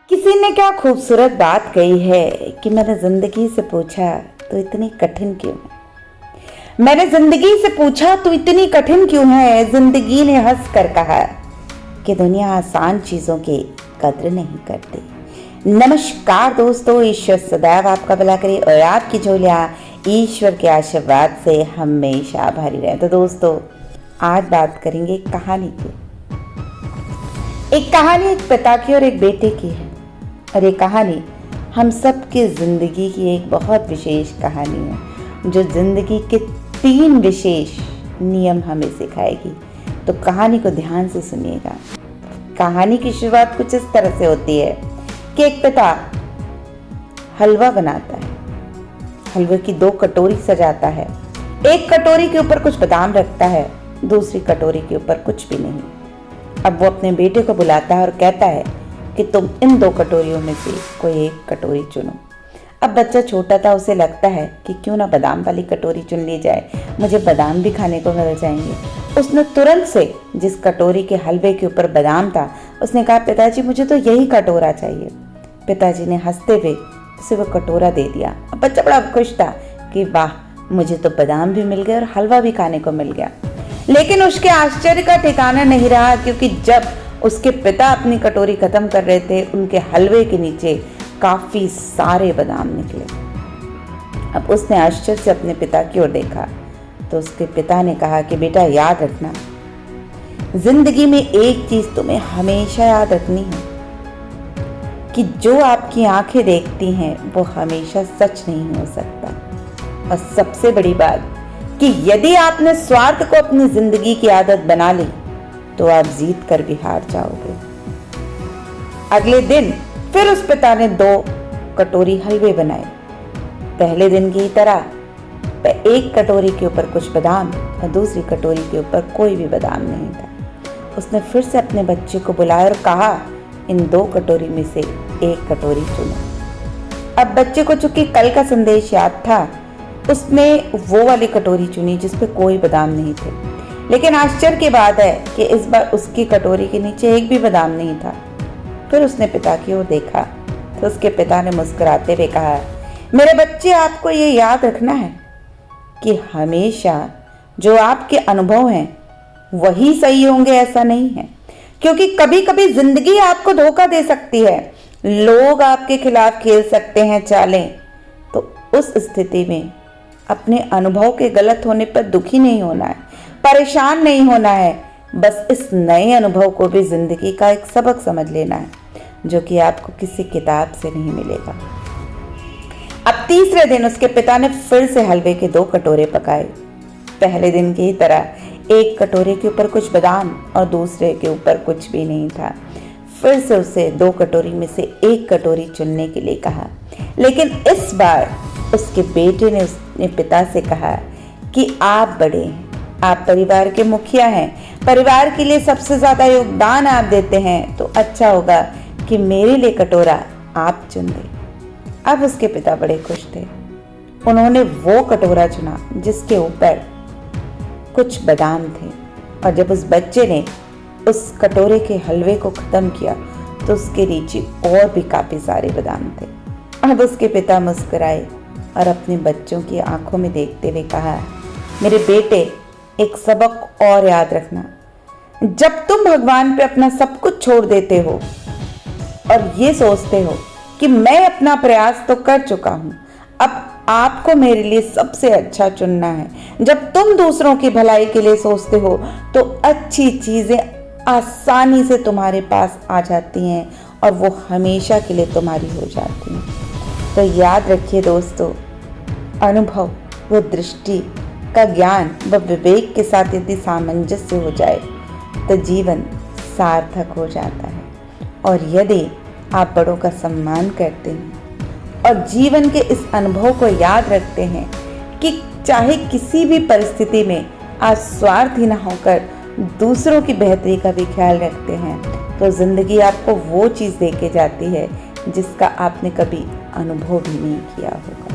किसी ने क्या खूबसूरत बात कही है कि मैंने जिंदगी से पूछा तो इतनी कठिन क्यों है। मैंने जिंदगी से पूछा तो इतनी कठिन क्यों है। जिंदगी ने हंस कर कहा कि दुनिया आसान चीजों की कद्र नहीं करती। नमस्कार दोस्तों, ईश्वर सदैव आपका भला करे और आपकी झोलियां ईश्वर के आशीर्वाद से हमेशा भरी रहे। तो दोस्तों, आज बात करेंगे कहानी की। एक कहानी एक पिता की और एक बेटे की है और ये कहानी हम सब की ज़िंदगी की एक बहुत विशेष कहानी है जो ज़िंदगी के 3 विशेष नियम हमें सिखाएगी। तो कहानी को ध्यान से सुनिएगा। कहानी की शुरुआत कुछ इस तरह से होती है कि एक पिता हलवा बनाता है। हलवे की 2 कटोरी सजाता है। एक कटोरी के ऊपर कुछ बादाम रखता है, दूसरी कटोरी के ऊपर कुछ भी नहीं। अब वो अपने बेटे को बुलाता है और कहता है कि तुम इन 2 कटोरियों में से कोई एक कटोरी चुनो। अब बच्चा छोटा था, उसे लगता है कि क्यों ना बादाम वाली कटोरी चुन ली जाए, मुझे बादाम भी खाने को मिल जाएंगे। उसने तुरंत से जिस कटोरी के हलवे के ऊपर बादाम था, उसने कहा, पिताजी मुझे तो यही कटोरा चाहिए। पिताजी ने हंसते हुए उसे वो कटोरा दे दिया। अब बच्चा बड़ा खुश था कि वाह, मुझे तो बादाम भी मिल गए और हलवा भी खाने को मिल गया। लेकिन उसके आश्चर्य का ठिकाना नहीं रहा, क्योंकि जब उसके पिता अपनी कटोरी खत्म कर रहे थे, उनके हलवे के नीचे काफी सारे बादाम निकले। अब उसने आश्चर्य से अपने पिता की ओर देखा तो उसके पिता ने कहा कि बेटा, याद रखना, जिंदगी में एक चीज तुम्हें हमेशा याद रखनी है कि जो आपकी आंखें देखती हैं वो हमेशा सच नहीं हो सकता। और सबसे बड़ी बात कि यदि आपने स्वार्थ को अपनी जिंदगी की आदत बना ली तो आप जीत कर भी हार जाओगे। अगले दिन फिर उस पिता ने 2 कटोरी हलवे बनाए। पहले दिन की तरह एक कटोरी के ऊपर कुछ बादाम और दूसरी कटोरी के ऊपर कोई भी बादाम नहीं था। उसने फिर से अपने बच्चे को बुलाया और कहा, इन 2 कटोरी में से एक कटोरी चुनो। अब बच्चे को चूंकि कल का संदेश याद था, उसने वो वाली कटोरी चुनी जिसपे कोई बादाम नहीं थे। लेकिन आश्चर्य की बात है कि इस बार उसकी कटोरी के नीचे एक भी बादाम नहीं था। फिर उसने पिता की ओर देखा तो उसके पिता ने मुस्कुराते हुए कहा, मेरे बच्चे, आपको ये याद रखना है कि हमेशा जो आपके अनुभव हैं वही सही होंगे, ऐसा नहीं है। क्योंकि कभी कभी जिंदगी आपको धोखा दे सकती है, लोग आपके खिलाफ खेल सकते हैं चालें। तो उस स्थिति में अपने अनुभव के गलत होने पर दुखी नहीं होना है, परेशान नहीं होना है। बस इस नए अनुभव को भी जिंदगी का एक सबक समझ लेना है, जो कि आपको किसी किताब से नहीं मिलेगा। अब तीसरे दिन उसके पिता ने फिर से हलवे के 2 कटोरे पकाए। पहले दिन की तरह एक कटोरे के ऊपर कुछ बादाम और दूसरे के ऊपर कुछ भी नहीं था। फिर से उसे 2 कटोरी में से एक कटोरी चुनने के लिए कहा। लेकिन इस बार उसके बेटे ने उसने पिता से कहा कि आप बड़े हैं, आप परिवार के मुखिया हैं, परिवार के लिए सबसे ज्यादा योगदान आप देते हैं, तो अच्छा होगा कि मेरे लिए कटोरा आप चुन दें। अब उसके पिता बड़े खुश थे। उन्होंने वो कटोरा चुना जिसके ऊपर कुछ बादाम थे। और जब उस बच्चे ने उस कटोरे के हलवे को खत्म किया तो उसके नीचे और भी काफी सारे बादाम थे। अब उसके पिता मुस्कुराए और अपने बच्चों की आंखों में देखते हुए कहा, मेरे बेटे, एक सबक और याद रखना, जब तुम भगवान पे अपना सब कुछ छोड़ देते हो और ये सोचते हो कि मैं अपना प्रयास तो कर चुका हूं, अब आपको मेरे लिए सबसे अच्छा चुनना है। जब तुम दूसरों की भलाई के लिए सोचते हो तो अच्छी चीजें आसानी से तुम्हारे पास आ जाती हैं और वो हमेशा के लिए तुम्हारी हो जाती हैं। तो याद रखिए दोस्तों, अनुभव व दृष्टि का ज्ञान व विवेक के साथ यदि सामंजस्य हो जाए तो जीवन सार्थक हो जाता है। और यदि आप बड़ों का सम्मान करते हैं और जीवन के इस अनुभव को याद रखते हैं कि चाहे किसी भी परिस्थिति में आप स्वार्थी न होकर दूसरों की बेहतरी का भी ख्याल रखते हैं, तो जिंदगी आपको वो चीज़ दे के जाती है जिसका आपने कभी अनुभव भी नहीं किया होगा।